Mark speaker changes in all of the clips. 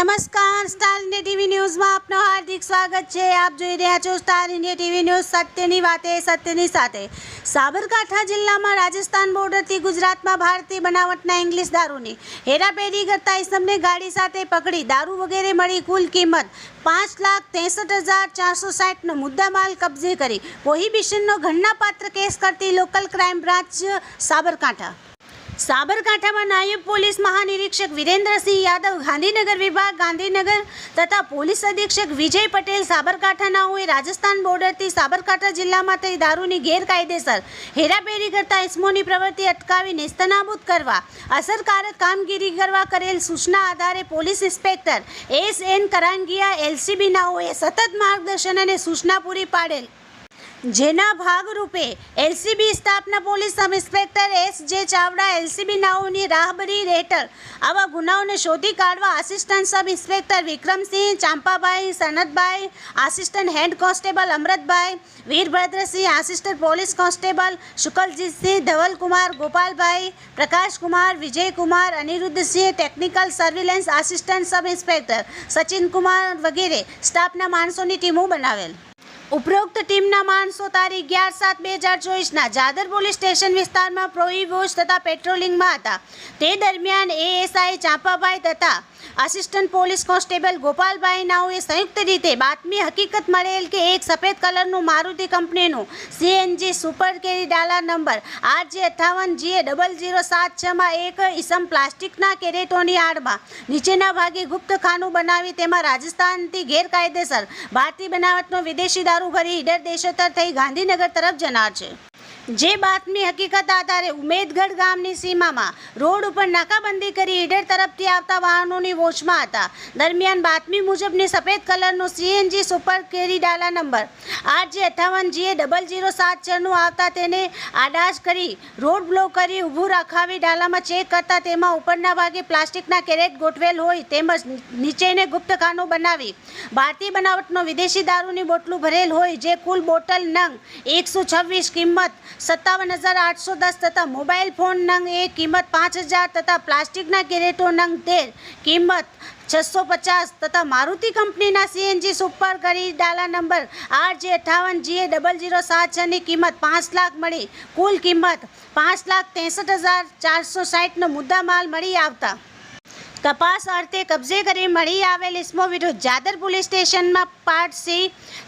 Speaker 1: નમસ્કાર, star India TV ન્યૂઝમાં આપનું હાર્દિક સ્વાગત છે। આપ જોઈ રહ્યા છો સ્ટાર ઇન્ડિયા ટીવી ન્યૂઝ, સત્યની વાતે સત્યની સાથે। સાબરકાંઠા જિલ્લામાં રાજસ્થાન બોર્ડરથી ગુજરાતમાં ભારતીય બનાવટના ઇંગ્લિશ દારૂની હેરાફેરી કરતા ઇસમને ગાડી સાથે પકડી દારૂ વગેરે મળી કુલ કિંમત 5,63,460નો મુદ્દામાલ કબજે કરી પ્રોહિબિશનનો ઘટનાપાત્ર કેસ કરતી લોકલ ક્રાઇમ બ્રાન્ચ સાબરકાંઠામાં નાયબ પોલીસ મહાનિરીક્ષક વિરેન્દ્રસિંહ યાદવ, ગાંધીનગર વિભાગ ગાંધીનગર તથા પોલીસ અધિક્ષક વિજય પટેલ સાબરકાંઠાનાઓએ રાજસ્થાન બોર્ડરથી સાબરકાંઠા જિલ્લામાં થઈ દારૂની ગેરકાયદેસર હેરાફેરી કરતા ઇસમોની પ્રવૃત્તિ અટકાવી નેસ્તનાબૂદ કરવા અસરકારક કામગીરી કરવા કરેલ સૂચના આધારે પોલીસ ઇન્સ્પેક્ટર S.N. કરાંગિયા LCB નાઓએ સતત માર્ગદર્શન અને સૂચના પૂરી પાડેલ, જેના ભાગરૂપે LCB સ્ટાફના police sub inspector S.J. Chavda LCB નાઓની રાહબરી હેઠળ આવા ગુનાઓને શોધી કાઢવા assistant sub inspector Vikramsinh, Champabhai, Sanatbhai, assistant head constable Amrutbhai, Virbhadrasinh, assistant police constable Shuklajitsinh, Dhavalkumar, Gopalbhai, Prakashkumar, Vijaykumar, Aniruddhsinh, technical surveillance assistant sub inspector Sachinkumar વગેરે સ્ટાફના માણસોની ટીમો બનાવેલ। ઉપરોક્ત ટીમના માણસો તારીખ 11/7/2024ના જાદર પોલીસ સ્ટેશન વિસ્તારમાં પ્રોહી વોચ તથા પેટ્રોલિંગમાં હતા। તે દરમિયાન ASI ચાંપાભાઈ તથા આસિસ્ટન્ટ પોલીસ કોન્સ્ટેબલ ગોપાલભાઈ નાઓએ સંયુક્ત રીતે બાતમી હકીકત મળેલ કે એક સફેદ કલરનું મારુતિ કંપનીનું CNG સુપર કેરી ડાલા નંબર RJ58GA0076માં એક ઇસમ પ્લાસ્ટિકના કેરેટોની આડમાં નીચેના ભાગે ગુપ્ત ખાનું બનાવી તેમાં રાજસ્થાનથી ગેરકાયદેસર ભારતીય બનાવટનો વિદેશી દારૂ ભરી ઈડર દેશોત્તર થઈ ગાંધીનગર તરફ જનાર છે। જે બાતમી હકીકત આધારે ઉમેદગઢ ગામની સીમામાં રોડ ઉપર નાકાબંધી કરી ઈડર તરફથી આવતા વાહનોની વોચમાં હતા। દરમિયાન બાતમી મુજબની સફેદ કલરનું CNG સુપર કેરી ડાલા નંબર RJ58GA0076નું આવતા તેને આડાશ કરી રોડ બ્લોક કરી ઊભું રખાવી ડાલામાં ચેક કરતા તેમાં ઉપરના ભાગે પ્લાસ્ટિકના કેરેટ ગોઠવેલ હોય તેમજ નીચેને ગુપ્ત ખાનું બનાવી ભારતીય બનાવટનો વિદેશી દારૂની બોટલું ભરેલ હોય, જે કુલ બોટલ નંગ 126 કિંમત 57,810 તથા મોબાઈલ ફોન નંગ 1 કિંમત 5,000 તથા પ્લાસ્ટિકના કેરેટો નંગ 13 કિંમત 650 તથા મારુતિ કંપનીના CNG સુપર કરી ડાલા નંબર RJ58GA0076ની કિંમત 5 લાખ મળી કુલ કિંમત 5,63,460નો મુદ્દામાલ મળી આવતા તપાસ અર્થે કબજે કરી મળી આવેલ ઇસમો વિરુદ્ધ જાદર પોલીસ સ્ટેશનમાં part C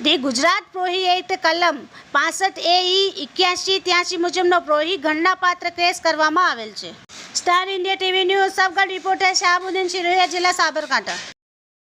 Speaker 1: the Gujarat prohi act કલમ 65 AE 8183 મુજબનો પ્રોહી ઘટનાપાત્ર કેસ કરવામાં આવેલ છે। Star India TV news Sabgadh reporter Shahbuddin Shiroya, જિલ્લા સાબરકાંઠા।